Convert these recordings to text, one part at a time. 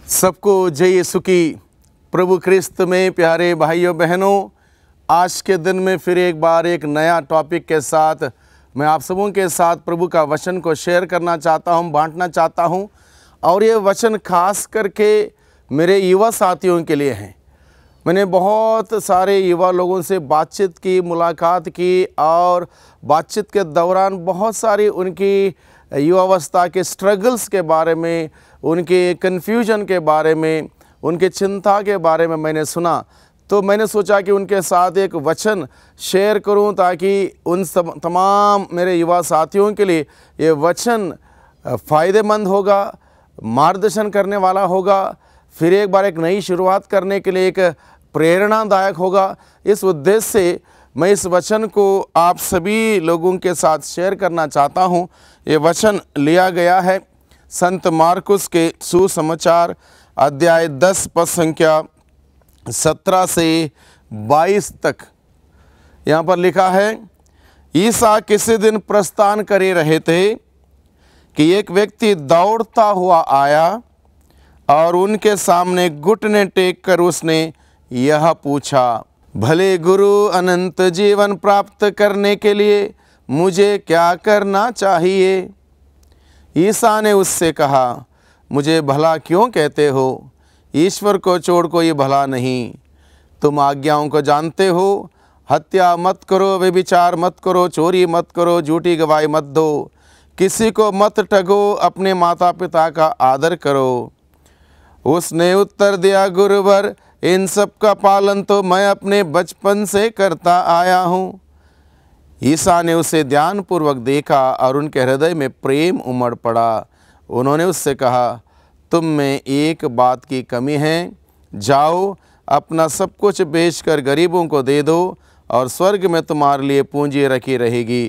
सबको जय यीशु की। प्रभु क्रिस्त में प्यारे भाइयों बहनों, आज के दिन में फिर एक बार एक नया टॉपिक के साथ मैं आप सबों के साथ प्रभु का वचन को शेयर करना चाहता हूं, बांटना चाहता हूं। और ये वचन खास करके मेरे युवा साथियों के लिए हैं। मैंने बहुत सारे युवा लोगों से बातचीत की, मुलाकात की और बातचीत के दौरान बहुत सारी उनकी युवावस्था के स्ट्रगल्स के बारे में, उनके कन्फ्यूजन के बारे में, उनके चिंता के बारे में मैंने सुना। तो मैंने सोचा कि उनके साथ एक वचन शेयर करूं ताकि उन सब तमाम मेरे युवा साथियों के लिए ये वचन फ़ायदेमंद होगा, मार्गदर्शन करने वाला होगा, फिर एक बार एक नई शुरुआत करने के लिए एक प्रेरणादायक होगा। इस उद्देश्य से मैं इस वचन को आप सभी लोगों के साथ शेयर करना चाहता हूं। ये वचन लिया गया है संत मार्कुस के सुसमाचार अध्याय 10 पद संख्या 17 से 22 तक। यहाँ पर लिखा है, ईसा किसी दिन प्रस्थान करे रहे थे कि एक व्यक्ति दौड़ता हुआ आया और उनके सामने घुटने टेक कर उसने यह पूछा, भले गुरु, अनंत जीवन प्राप्त करने के लिए मुझे क्या करना चाहिए? ईसा ने उससे कहा, मुझे भला क्यों कहते हो? ईश्वर को छोड़ कोई भला नहीं। तुम आज्ञाओं को जानते हो, हत्या मत करो, व्यभिचार मत करो, चोरी मत करो, झूठी गवाही मत दो, किसी को मत ठगो, अपने माता पिता का आदर करो। उसने उत्तर दिया, गुरुवर, इन सब का पालन तो मैं अपने बचपन से करता आया हूँ। ईसा ने उसे ध्यानपूर्वक देखा और उनके हृदय में प्रेम उमड़ पड़ा। उन्होंने उससे कहा, तुम में एक बात की कमी है। जाओ, अपना सब कुछ बेचकर गरीबों को दे दो और स्वर्ग में तुम्हारे लिए पूंजी रखी रहेगी।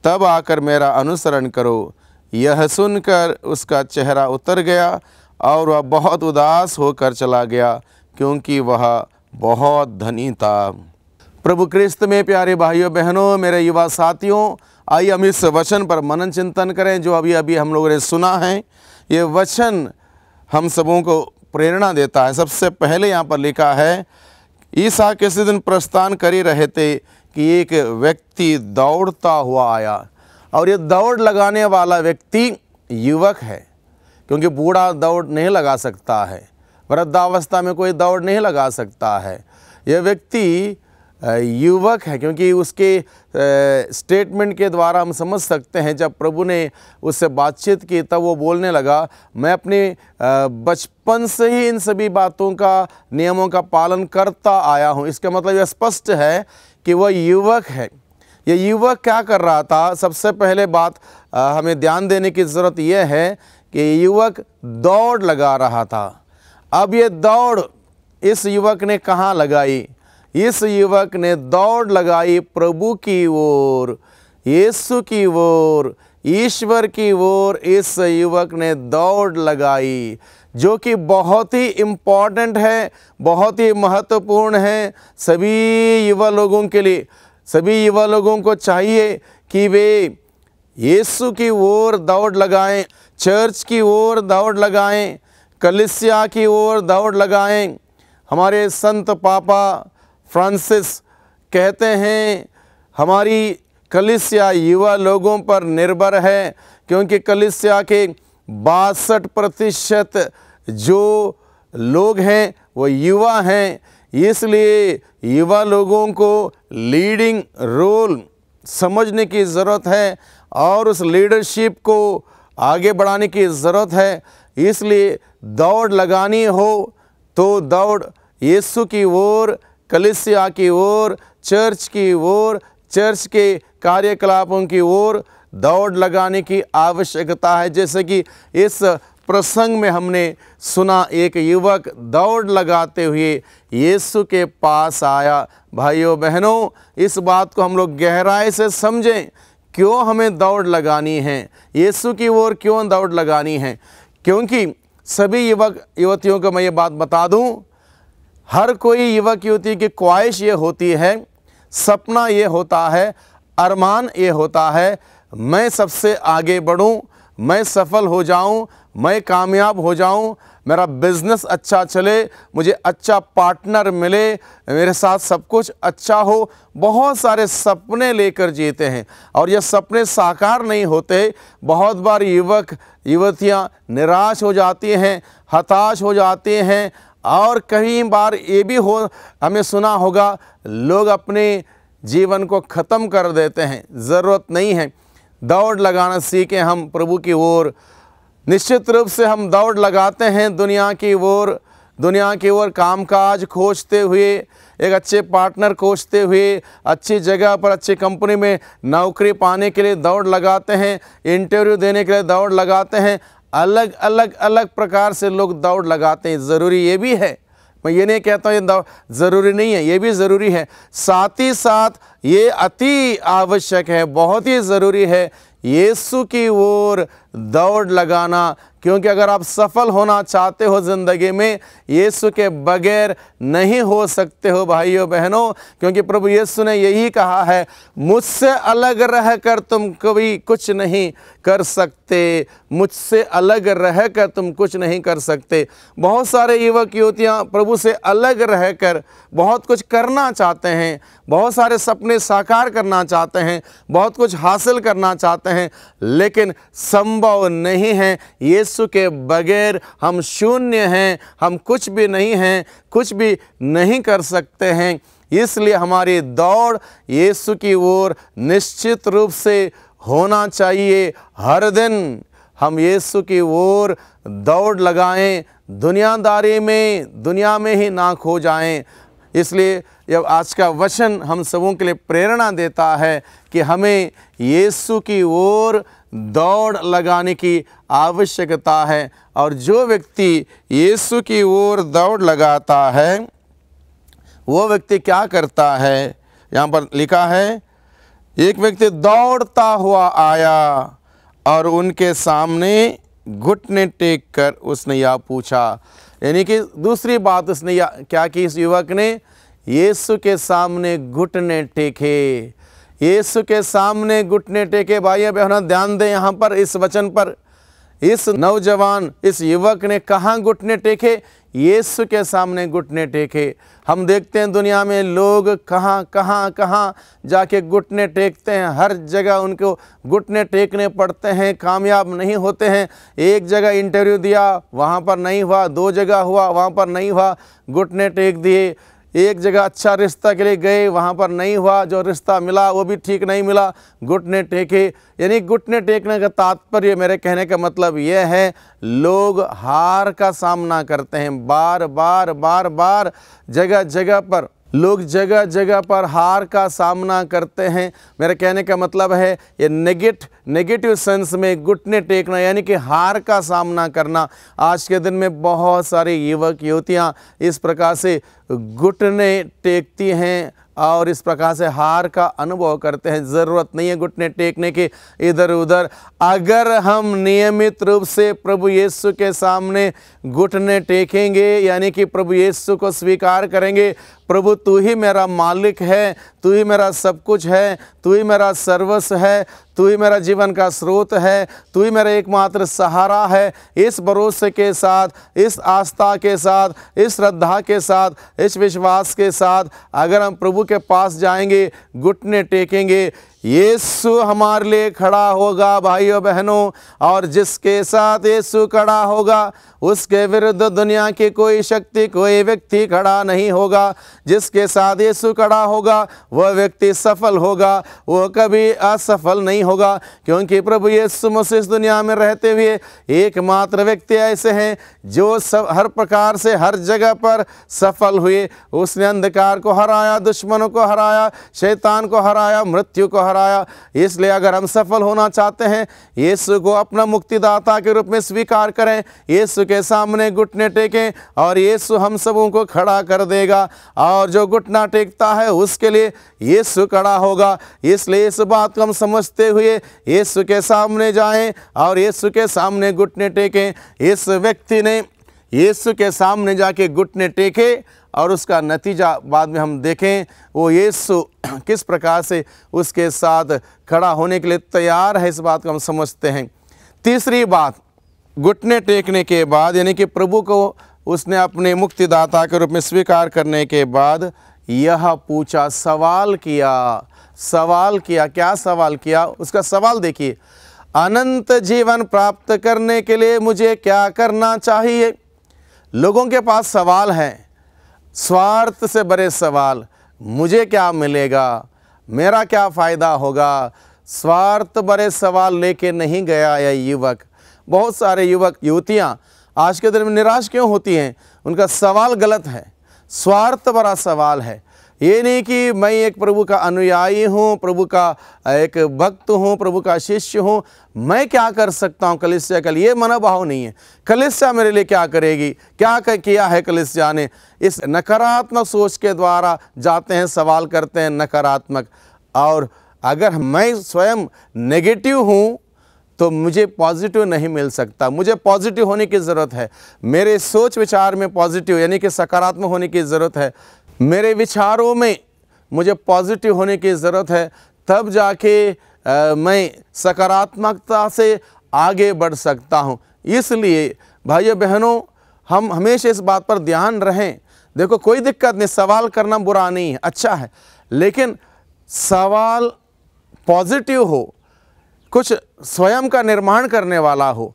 तब आकर मेरा अनुसरण करो। यह सुनकर उसका चेहरा उतर गया और वह बहुत उदास होकर चला गया, क्योंकि वह बहुत धनी था। प्रभु क्रिस्त में प्यारे भाइयों बहनों, मेरे युवा साथियों, आइए हम इस वचन पर मनन चिंतन करें जो अभी अभी हम लोगों ने सुना है। ये वचन हम सबों को प्रेरणा देता है। सबसे पहले यहाँ पर लिखा है, ईसा किसी दिन प्रस्थान कर ही रहे थे कि एक व्यक्ति दौड़ता हुआ आया। और ये दौड़ लगाने वाला व्यक्ति युवक है, क्योंकि बूढ़ा दौड़ नहीं लगा सकता है, वृद्धावस्था में कोई दौड़ नहीं लगा सकता है। यह व्यक्ति युवक है, क्योंकि उसके स्टेटमेंट के द्वारा हम समझ सकते हैं। जब प्रभु ने उससे बातचीत की तब वो बोलने लगा, मैं अपने बचपन से ही इन सभी बातों का, नियमों का पालन करता आया हूँ। इसका मतलब यह स्पष्ट है कि वह युवक है। ये युवक क्या कर रहा था? सबसे पहले बात हमें ध्यान देने की ज़रूरत यह है कि युवक दौड़ लगा रहा था। अब ये दौड़ इस युवक ने कहाँ लगाई? इस युवक ने दौड़ लगाई प्रभु की ओर, यीशु की ओर, ईश्वर की ओर। इस युवक ने दौड़ लगाई, जो कि बहुत ही इम्पॉर्टेंट है, बहुत ही महत्वपूर्ण है सभी युवा लोगों के लिए। सभी युवा लोगों को चाहिए कि वे यीशु की ओर दौड़ लगाएं, चर्च की ओर दौड़ लगाएं, कलीसिया की ओर दौड़ लगाएं। हमारे संत पापा फ्रांसिस कहते हैं, हमारी कलीसिया युवा लोगों पर निर्भर है, क्योंकि कलीसिया के 62% जो लोग हैं वो युवा हैं। इसलिए युवा लोगों को लीडिंग रोल समझने की ज़रूरत है और उस लीडरशिप को आगे बढ़ाने की ज़रूरत है। इसलिए दौड़ लगानी हो तो दौड़ यीशु की ओर, कलीसिया की ओर, चर्च की ओर, चर्च के कार्यकलापों की ओर दौड़ लगाने की आवश्यकता है। जैसे कि इस प्रसंग में हमने सुना, एक युवक दौड़ लगाते हुए यीशु के पास आया। भाइयों बहनों, इस बात को हम लोग गहराई से समझें। क्यों हमें दौड़ लगानी है? यीशु की ओर क्यों दौड़ लगानी है? क्योंकि सभी युवक युवतियों को मैं ये बात बता दूं, हर कोई युवक युवती की ख्वाहिश ये होती है, सपना ये होता है, अरमान ये होता है, मैं सबसे आगे बढ़ूं, मैं सफल हो जाऊं, मैं कामयाब हो जाऊं, मेरा बिजनेस अच्छा चले, मुझे अच्छा पार्टनर मिले, मेरे साथ सब कुछ अच्छा हो। बहुत सारे सपने लेकर जीते हैं और ये सपने साकार नहीं होते। बहुत बार युवक युवतियां निराश हो जाती हैं, हताश हो जाते हैं। और कई बार ये भी हमें सुना होगा, लोग अपने जीवन को ख़त्म कर देते हैं। ज़रूरत नहीं है, दौड़ लगाना सीखें हम प्रभु की ओर। निश्चित रूप से हम दौड़ लगाते हैं दुनिया की ओर कामकाज खोजते हुए, एक अच्छे पार्टनर खोजते हुए, अच्छी जगह पर अच्छी कंपनी में नौकरी पाने के लिए दौड़ लगाते हैं, इंटरव्यू देने के लिए दौड़ लगाते हैं। अलग प्रकार से लोग दौड़ लगाते हैं। ज़रूरी ये भी है, मैं ये नहीं कहता हूँ ये दौड़ ज़रूरी नहीं है, ये भी ज़रूरी है। साथ ही साथ ये अति आवश्यक है, बहुत ही ज़रूरी है यीशु की ओर दौड़ लगाना। क्योंकि अगर आप सफल होना चाहते हो ज़िंदगी में, यीशु के बगैर नहीं हो सकते हो भाइयों बहनों। क्योंकि प्रभु यीशु ने यही कहा है, मुझसे अलग रहकर तुम कभी कुछ नहीं कर सकते, मुझसे अलग रहकर तुम कुछ नहीं कर सकते। बहुत सारे युवक युवतियाँ प्रभु से अलग रहकर बहुत कुछ करना चाहते हैं, बहुत सारे सपने साकार करना चाहते हैं, बहुत कुछ हासिल करना चाहते हैं, लेकिन संभव नहीं है। यीशु के बगैर हम शून्य हैं, हम कुछ भी नहीं हैं, कुछ भी नहीं कर सकते हैं। इसलिए हमारी दौड़ यीशु की ओर निश्चित रूप से होना चाहिए। हर दिन हम यीशु की ओर दौड़ लगाएं, दुनियादारी में, दुनिया में ही ना खो जाएं। इसलिए जब आज का वचन हम सबों के लिए प्रेरणा देता है कि हमें यीशु की ओर दौड़ लगाने की आवश्यकता है। और जो व्यक्ति यीशु की ओर दौड़ लगाता है, वो व्यक्ति क्या करता है? यहाँ पर लिखा है, एक व्यक्ति दौड़ता हुआ आया और उनके सामने घुटने टेक कर उसने यह पूछा। यानी कि दूसरी बात उसने क्या की, इस युवक ने यीशु के सामने घुटने टेके। यीशु के सामने घुटने टेके। भाई बहनों ध्यान दें यहाँ पर इस वचन पर। इस नौजवान, इस युवक ने कहाँ घुटने टेके? यीशु के सामने घुटने टेके। हम देखते हैं दुनिया में लोग कहाँ जाके घुटने टेकते हैं। हर जगह उनको घुटने टेकने पड़ते हैं, कामयाब नहीं होते हैं। एक जगह इंटरव्यू दिया, वहाँ पर नहीं हुआ, 2 जगह हुआ, वहाँ पर नहीं हुआ, घुटने टेक दिए। एक जगह अच्छा रिश्ता के लिए गए, वहाँ पर नहीं हुआ, जो रिश्ता मिला वो भी ठीक नहीं मिला, घुटने टेके। यानी घुटने टेकने का तात्पर्य, मेरे कहने का मतलब यह है, लोग हार का सामना करते हैं। बार बार जगह जगह पर लोग जगह जगह पर हार का सामना करते हैं। मेरे कहने का मतलब है ये नेगेटिव सेंस में घुटने टेकना, यानी कि हार का सामना करना। आज के दिन में बहुत सारे युवक युवतियाँ इस प्रकार से घुटने टेकती हैं और इस प्रकार से हार का अनुभव करते हैं। ज़रूरत नहीं है घुटने टेकने की इधर उधर। अगर हम नियमित रूप से प्रभु यीशु के सामने घुटने टेकेंगे, यानी कि प्रभु यीशु को स्वीकार करेंगे, प्रभु तू ही मेरा मालिक है, तू ही मेरा सब कुछ है, तू ही मेरा सर्वस्व है, तू ही मेरा जीवन का स्रोत है, तू ही मेरा एकमात्र सहारा है। इस भरोसे के साथ, इस आस्था के साथ, इस श्रद्धा के साथ, इस विश्वास के साथ अगर हम प्रभु के पास जाएंगे, घुटने टेकेंगे, यीशु हमारे लिए खड़ा होगा भाइयों बहनों। और जिसके साथ यीशु खड़ा होगा, उसके विरुद्ध दुनिया की कोई शक्ति, कोई व्यक्ति खड़ा नहीं होगा। जिसके साथ यीशु खड़ा होगा, वह व्यक्ति सफल होगा, वो कभी असफल नहीं होगा। क्योंकि प्रभु यीशु मसीह इस दुनिया में रहते हुए एकमात्र व्यक्ति ऐसे हैं जो हर प्रकार से हर जगह पर सफल हुए। उसने अंधकार को हराया, दुश्मनों को हराया, शैतान को हराया, मृत्यु को हराया। इसलिए अगर हम सफल होना चाहते हैं, यीशु को अपना मुक्तिदाता के रूप में स्वीकार करें, यीशु के सामने घुटने टेकें और यीशु हम सबों को खड़ा कर देगा। और जो घुटना टेकता है उसके लिए यीशु खड़ा होगा। इसलिए इस बात को हम समझते हुए यीशु के सामने जाएं और यीशु के सामने घुटने टेकें। इस व्यक्ति ने यीशु के सामने जाके घुटने टेके और उसका नतीजा बाद में हम देखें, वो यीशु किस प्रकार से उसके साथ खड़ा होने के लिए तैयार है। इस बात को हम समझते हैं। तीसरी बात, घुटने टेकने के बाद, यानी कि प्रभु को उसने अपने मुक्तिदाता के रूप में स्वीकार करने के बाद यह पूछा, सवाल किया। क्या सवाल किया? उसका सवाल देखिए, अनंत जीवन प्राप्त करने के लिए मुझे क्या करना चाहिए? लोगों के पास सवाल हैं, स्वार्थ से भरे सवाल। मुझे क्या मिलेगा? मेरा क्या फ़ायदा होगा? स्वार्थ भरे सवाल लेके नहीं गया यह युवक। बहुत सारे युवक युवतियाँ आज के दिन में निराश क्यों होती हैं? उनका सवाल गलत है, स्वार्थ भरा सवाल है। ये नहीं कि मैं एक प्रभु का अनुयायी हूँ, प्रभु का एक भक्त हूँ, प्रभु का शिष्य हूँ, मैं क्या कर सकता हूँ कलीसिया के लिए, ये मनोभाव नहीं है। कलीसिया मेरे लिए क्या करेगी, क्या किया है कलीसिया ने, इस नकारात्मक सोच के द्वारा जाते हैं, सवाल करते हैं नकारात्मक। और अगर मैं स्वयं नेगेटिव हूँ तो मुझे पॉजिटिव नहीं मिल सकता। मुझे पॉजिटिव होने की ज़रूरत है, मेरे सोच विचार में पॉजिटिव यानी कि सकारात्मक होने की ज़रूरत है, मेरे विचारों में मुझे पॉजिटिव होने की ज़रूरत है। तब जाके मैं सकारात्मकता से आगे बढ़ सकता हूँ। इसलिए भाइयों बहनों, हम हमेशा इस बात पर ध्यान रहें। देखो, कोई दिक्कत नहीं, सवाल करना बुरा नहीं है, अच्छा है, लेकिन सवाल पॉजिटिव हो, कुछ स्वयं का निर्माण करने वाला हो,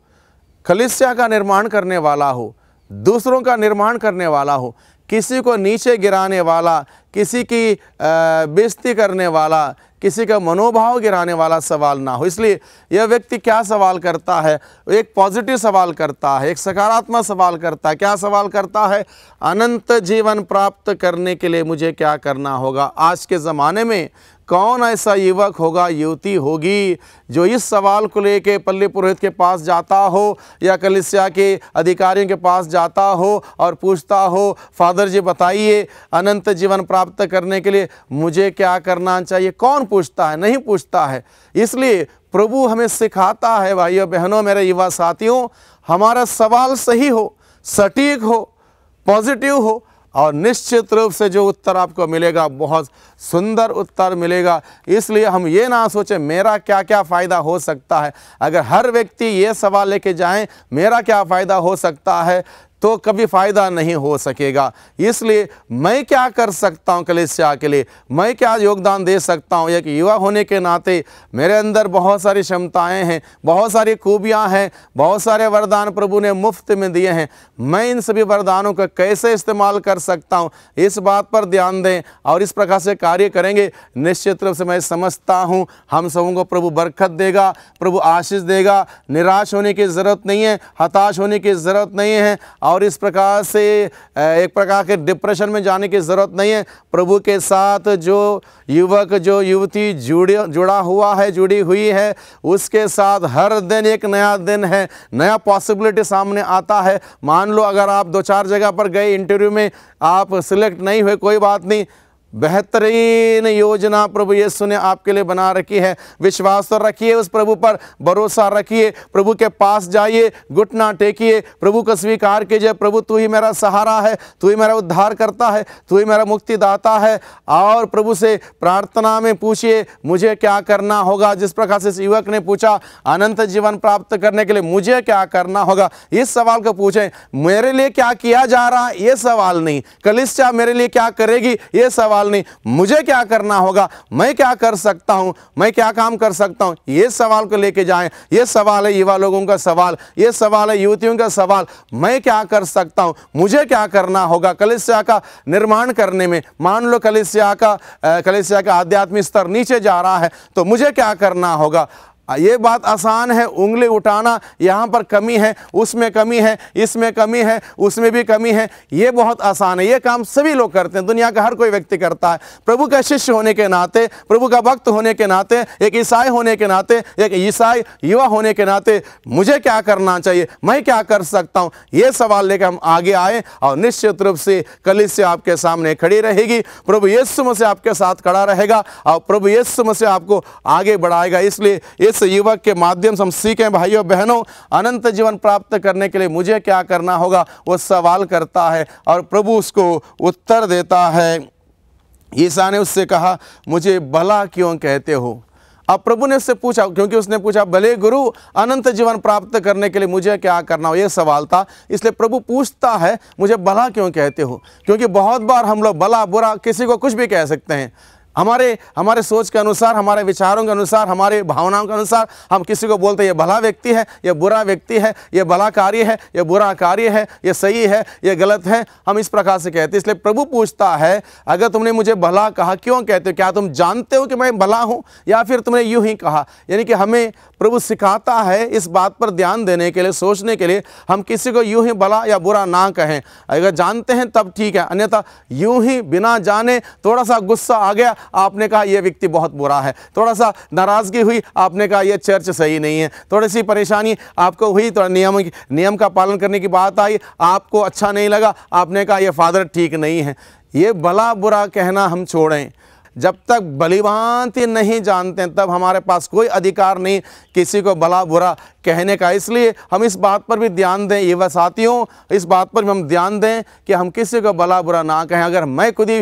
कलीसिया का निर्माण करने वाला हो, दूसरों का निर्माण करने वाला हो, किसी को नीचे गिराने वाला, किसी की बेइज्जती करने वाला, किसी का मनोभाव गिराने वाला सवाल ना हो। इसलिए यह व्यक्ति क्या सवाल करता है? एक पॉजिटिव सवाल करता है, एक सकारात्मक सवाल करता है। क्या सवाल करता है? अनंत जीवन प्राप्त करने के लिए मुझे क्या करना होगा? आज के ज़माने में कौन ऐसा युवक होगा, युवती होगी जो इस सवाल को लेके पल्ली पुरोहित के पास जाता हो या कलीसिया के अधिकारियों के पास जाता हो और पूछता हो, फादर जी बताइए, अनंत जीवन प्राप्त करने के लिए मुझे क्या करना चाहिए? कौन पूछता है? नहीं पूछता है। इसलिए प्रभु हमें सिखाता है, भाइयों बहनों, मेरे युवा साथियों, हमारा सवाल सही हो, सटीक हो, पॉजिटिव हो, और निश्चित रूप से जो उत्तर आपको मिलेगा बहुत सुंदर उत्तर मिलेगा। इसलिए हम ये ना सोचें मेरा क्या क्या फ़ायदा हो सकता है। अगर हर व्यक्ति ये सवाल लेके जाएं मेरा क्या फ़ायदा हो सकता है, तो कभी फ़ायदा नहीं हो सकेगा। इसलिए मैं क्या कर सकता हूँ कलीसिया के लिए, मैं क्या योगदान दे सकता हूँ? एक युवा होने के नाते मेरे अंदर बहुत सारी क्षमताएं हैं, बहुत सारी खूबियाँ हैं, बहुत सारे वरदान प्रभु ने मुफ्त में दिए हैं। मैं इन सभी वरदानों का कैसे इस्तेमाल कर सकता हूँ, इस बात पर ध्यान दें और इस प्रकार से कार्य करेंगे। निश्चित रूप से मैं समझता हूँ हम सबों को प्रभु बरकत देगा, प्रभु आशीष देगा। निराश होने की ज़रूरत नहीं है, हताश होने की ज़रूरत नहीं है, और इस प्रकार से एक प्रकार के डिप्रेशन में जाने की ज़रूरत नहीं है। प्रभु के साथ जो युवक, जो युवती जुड़ा हुआ है, जुड़ी हुई है, उसके साथ हर दिन एक नया दिन है, नया पॉसिबिलिटी सामने आता है। मान लो अगर आप 2-4 जगह पर गए, इंटरव्यू में आप सिलेक्ट नहीं हुए, कोई बात नहीं, बेहतरीन योजना प्रभु यीशु ने आपके लिए बना रखी है। विश्वास तो रखिए, उस प्रभु पर भरोसा रखिए, प्रभु के पास जाइए, घुटना टेकिए, प्रभु को स्वीकार कीजिए, प्रभु तू ही मेरा सहारा है, तू ही मेरा उद्धार करता है, तू ही मेरा मुक्तिदाता है। और प्रभु से प्रार्थना में पूछिए मुझे क्या करना होगा। जिस प्रकार से इस युवक ने पूछा अनंत जीवन प्राप्त करने के लिए मुझे क्या करना होगा, इस सवाल को पूछें। मेरे लिए क्या किया जा रहा है ये सवाल नहीं, कलीसिया मेरे लिए क्या करेगी ये सवाल नहीं, मुझे क्या करना होगा, मैं क्या कर सकता हूं, मैं क्या काम कर सकता हूं, ये सवाल को लेके जाएं। ये सवाल है युवा लोगों का सवाल, ये सवाल है युवतियों का सवाल, मैं क्या कर सकता हूं, मुझे क्या करना होगा कलीसिया का निर्माण करने में। मान लो कलीसिया का आध्यात्मिक स्तर नीचे जा रहा है तो मुझे क्या करना होगा। ये बात आसान है, उंगली उठाना, यहाँ पर कमी है, उसमें कमी है, इसमें कमी है, उसमें भी कमी है, ये बहुत आसान है। ये काम सभी लोग करते हैं, दुनिया का हर कोई व्यक्ति करता है। प्रभु का शिष्य होने के नाते, प्रभु का भक्त होने के नाते, एक ईसाई होने के नाते, एक ईसाई युवा होने के नाते मुझे क्या करना चाहिए, मैं क्या कर सकता हूँ, ये सवाल लेकर हम आगे आए और निश्चित रूप से कलीसिया आपके सामने खड़ी रहेगी। प्रभु यीशु मसीह आपके साथ खड़ा रहेगा और प्रभु यीशु मसीह आपको आगे बढ़ाएगा। इसलिए इस युवक के माध्यम से हम सीखें, भाइयों बहनों, अनंत जीवन प्राप्त करने के लिए मुझे क्या करना होगा, वो सवाल करता है और प्रभु उसको उत्तर देता है। ईसा ने उससे कहा मुझे भला क्यों कहते हो, अब प्रभु ने उससे पूछा, क्योंकि उसने पूछा भले गुरु अनंत जीवन प्राप्त करने के लिए मुझे क्या करना हो, ये सवाल था। इसलिए प्रभु पूछता है मुझे भला क्यों कहते हो, क्योंकि बहुत बार हम लोग भला बुरा किसी को कुछ भी कह सकते हैं। हमारे सोच के अनुसार, हमारे विचारों के अनुसार, हमारे भावनाओं के अनुसार हम किसी को बोलते हैं ये भला व्यक्ति है, ये बुरा व्यक्ति है, ये भला कार्य है, ये बुरा कार्य है, ये सही है, ये गलत है, हम इस प्रकार से कहते हैं। इसलिए प्रभु पूछता है अगर तुमने मुझे भला कहा क्यों कहते हो, क्या तुम जानते हो कि मैं भला हूँ, या फिर तुमने यूं ही कहा। यानी कि हमें प्रभु सिखाता है इस बात पर ध्यान देने के लिए, सोचने के लिए, हम किसी को यूं ही भला या बुरा ना कहें। अगर जानते हैं तब ठीक है, अन्यथा यूं ही बिना जाने थोड़ा सा गुस्सा आ गया, आपने कहा यह व्यक्ति बहुत बुरा है, थोड़ा सा नाराजगी हुई, आपने कहा यह चर्च सही नहीं है, थोड़ी सी परेशानी आपको हुई, थोड़ा नियम का पालन करने की बात आई, आपको अच्छा नहीं लगा, आपने कहा यह फादर ठीक नहीं है। ये भला बुरा कहना हम छोड़ें। जब तक भलीभांति नहीं जानते हैं तब हमारे पास कोई अधिकार नहीं किसी को भला बुरा कहने का। इसलिए हम इस बात पर भी ध्यान दें, ये साथियों, इस बात पर भी हम ध्यान दें कि हम किसी को भला बुरा ना कहें। अगर मैं खुद ही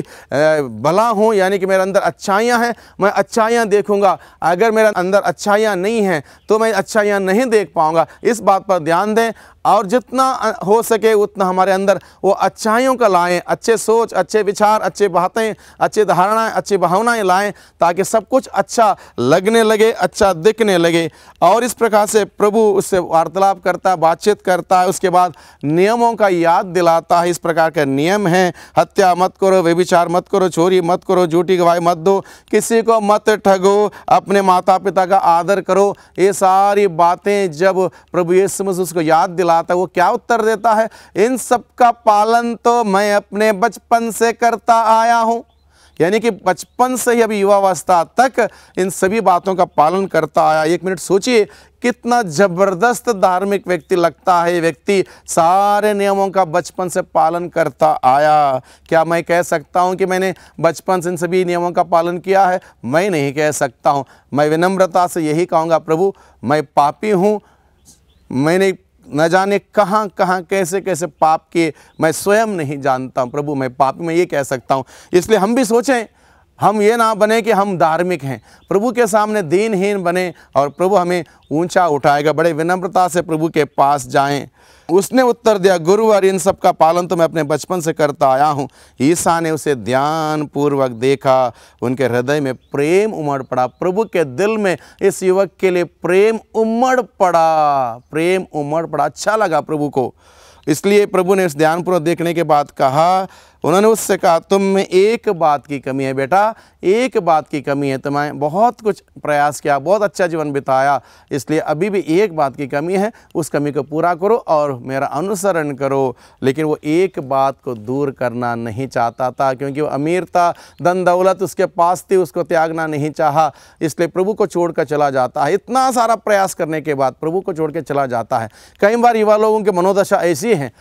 भला हूँ, यानी कि मेरे अंदर अच्छाइयाँ हैं, मैं अच्छाइयाँ देखूँगा। अगर मेरे अंदर अच्छाइयाँ नहीं हैं तो मैं अच्छाइयाँ नहीं देख पाऊँगा। इस बात पर ध्यान दें और जितना हो सके उतना हमारे अंदर वो अच्छाइयों का लाएं, अच्छे सोच, अच्छे विचार, अच्छे बातें, अच्छी धारणाएं, अच्छी भावनाएं लाएं, ताकि सब कुछ अच्छा लगने लगे, अच्छा दिखने लगे। और इस प्रकार से प्रभु उससे वार्तालाप करता है, बातचीत करता है, उसके बाद नियमों का याद दिलाता है। इस प्रकार के नियम हैं, हत्या मत करो, व्यभिचार मत करो, चोरी मत करो, झूठी गवाही मत दो, किसी को मत ठगो, अपने माता पिता का आदर करो। ये सारी बातें जब प्रभु यीशु मसीह उसको याद दिलाता है, वो क्या उत्तर देता है, इन सब का पालन तो मैं अपने बचपन से करता आया हूं। यानी कि बचपन से ही अभी युवावस्था तक इन सभी बातों का पालन करता आया। एक मिनट सोचिए, कितना जबरदस्त धार्मिक व्यक्ति लगता है। व्यक्ति सारे नियमों का बचपन से पालन करता आया। क्या मैं कह सकता हूं कि मैंने बचपन से इन सभी नियमों का पालन किया है? मैं नहीं कह सकता हूं। मैं विनम्रता से यही कहूँगा, प्रभु मैं पापी हूँ, मैंने न जाने कहाँ कहाँ कैसे कैसे पाप किए, मैं स्वयं नहीं जानता हूँ। प्रभु मैं पापी, मैं ये कह सकता हूँ। इसलिए हम भी सोचें, हम ये ना बने कि हम धार्मिक हैं, प्रभु के सामने दीनहीन बने और प्रभु हमें ऊंचा उठाएगा। बड़े विनम्रता से प्रभु के पास जाएं। उसने उत्तर दिया, गुरुवर इन सब का पालन तो मैं अपने बचपन से करता आया हूँ। ईसा ने उसे ध्यान पूर्वक देखा, उनके हृदय में प्रेम उमड़ पड़ा। प्रभु के दिल में इस युवक के लिए प्रेम उमड़ पड़ा, प्रेम उमड़ पड़ा, अच्छा लगा प्रभु को। इसलिए प्रभु ने इस ध्यानपूर्वक देखने के बाद कहा, उन्होंने उससे कहा तुम में एक बात की कमी है बेटा, एक बात की कमी है। तुम्हें बहुत कुछ प्रयास किया, बहुत अच्छा जीवन बिताया, इसलिए अभी भी एक बात की कमी है, उस कमी को पूरा करो और मेरा अनुसरण करो। लेकिन वो एक बात को दूर करना नहीं चाहता था, क्योंकि वो अमीर था, धन दौलत उसके पास थी, उसको त्यागना नहीं चाहा, इसलिए प्रभु को छोड़ कर चला जाता है। इतना सारा प्रयास करने के बाद प्रभु को छोड़ के चला जाता है। कई बार युवा लोगों की मनोदशा ऐसी है,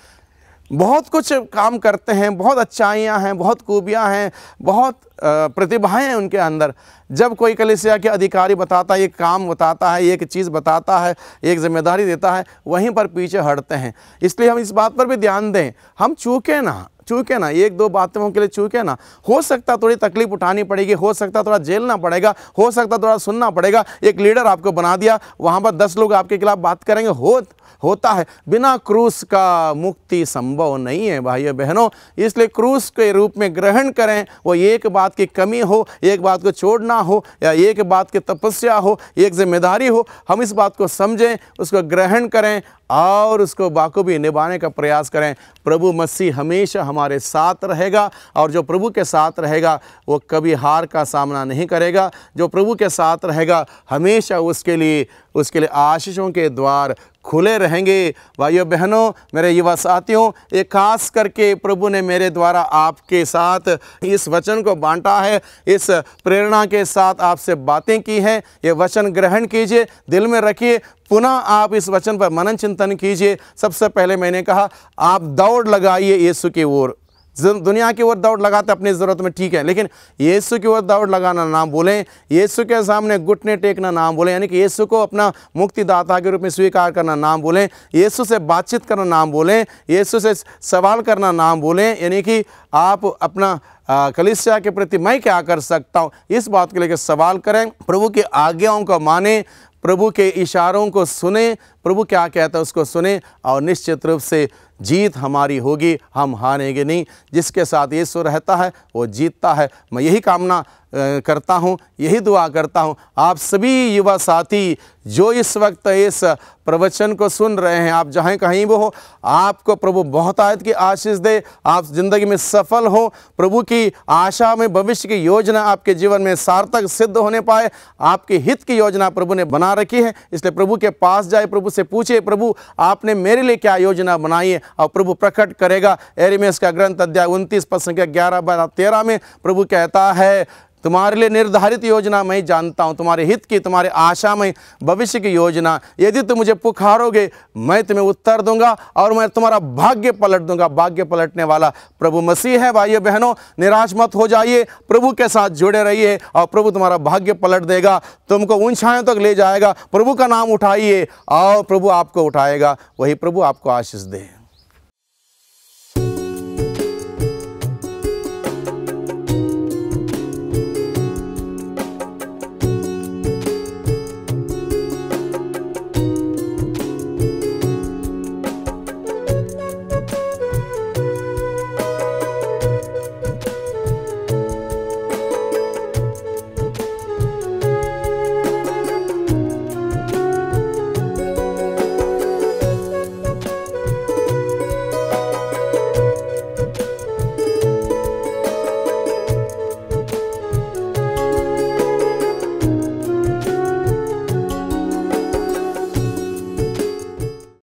बहुत कुछ काम करते हैं, बहुत अच्छाइयाँ हैं, बहुत खूबियाँ हैं, बहुत प्रतिभाएं हैं उनके अंदर। जब कोई कलीसिया के अधिकारी बताता है, एक काम बताता है, एक चीज़ बताता है, एक जिम्मेदारी देता है, वहीं पर पीछे हटते हैं। इसलिए हम इस बात पर भी ध्यान दें, हम चूके ना, एक दो बातों के लिए चूके ना। हो सकता थोड़ी तकलीफ उठानी पड़ेगी, हो सकता थोड़ा झेलना पड़ेगा, हो सकता थोड़ा सुनना पड़ेगा। एक लीडर आपको बना दिया, वहाँ पर 10 लोग आपके खिलाफ बात करेंगे, होता है। बिना क्रूस का मुक्ति संभव नहीं है भाइयों बहनों। इसलिए क्रूस के रूप में ग्रहण करें। वो एक बात की कमी हो, एक बात को छोड़ना हो, या एक बात की तपस्या हो, एक जिम्मेदारी हो, हम इस बात को समझें, उसको ग्रहण करें और उसको बाखूबी निभाने का प्रयास करें। प्रभु मसीह हमेशा हमारे साथ रहेगा, और जो प्रभु के साथ रहेगा वो कभी हार का सामना नहीं करेगा। जो प्रभु के साथ रहेगा हमेशा उसके लिए आशीषों के द्वार खुले रहेंगे। भाइयों बहनों, मेरे युवा साथियों, एक खास करके प्रभु ने मेरे द्वारा आपके साथ इस वचन को बांटा है, इस प्रेरणा के साथ आपसे बातें की हैं। ये वचन ग्रहण कीजिए, दिल में रखिए, पुनः आप इस वचन पर मनन चिंतन कीजिए। सबसे पहले मैंने कहा, आप दौड़ लगाइए यीशु की ओर, दुनिया की ओर दौड़ लगाते अपनी ज़रूरत में, ठीक है, लेकिन यीशु की ओर दौड़ लगाना ना बोलें, यीशु के सामने घुटने टेकना ना बोलें, यानी कि यीशु को अपना मुक्तिदाता के रूप में स्वीकार करना ना बोलें, यीशु से बातचीत करना ना बोलें, यीशु से सवाल करना ना बोलें, यानी कि आप अपना कलीसिया के प्रति मैं क्या कर सकता हूँ, इस बात को लेकर सवाल करें। प्रभु की आज्ञाओं को माने, प्रभु के इशारों को सुने, प्रभु क्या कहता है उसको सुने, और निश्चित रूप से जीत हमारी होगी, हम हारेंगे नहीं। जिसके साथ यीशु रहता है वो जीतता है। मैं यही कामना करता हूँ, यही दुआ करता हूँ आप सभी युवा साथी जो इस वक्त इस प्रवचन को सुन रहे हैं, आप जहाँ कहीं भी हो, आपको प्रभु बहुत आयत की आशीष दे, आप ज़िंदगी में सफल हो, प्रभु की आशा में भविष्य की योजना आपके जीवन में सार्थक सिद्ध होने पाए। आपके हित की योजना प्रभु ने बना रखी है, इसलिए प्रभु के पास जाए, प्रभु से पूछे, प्रभु आपने मेरे लिए क्या योजना बनाई है, और प्रभु प्रकट करेगा। यिर्मयाह का ग्रंथ अध्याय 29 पद संख्या 11-13 में प्रभु कहता है, तुम्हारे लिए निर्धारित योजना मैं जानता हूँ, तुम्हारे हित की, तुम्हारे आशा में भविष्य की योजना। यदि तुम मुझे पुकारोगे मैं तुम्हें उत्तर दूंगा और मैं तुम्हारा भाग्य पलट दूंगा। भाग्य पलटने वाला प्रभु मसीह है। भाइयों बहनों, निराश मत हो जाइए, प्रभु के साथ जुड़े रहिए और प्रभु तुम्हारा भाग्य पलट देगा, तुमको ऊंचाइयों तक ले जाएगा। प्रभु का नाम उठाइए और प्रभु आपको उठाएगा। वही प्रभु आपको आशीष दे।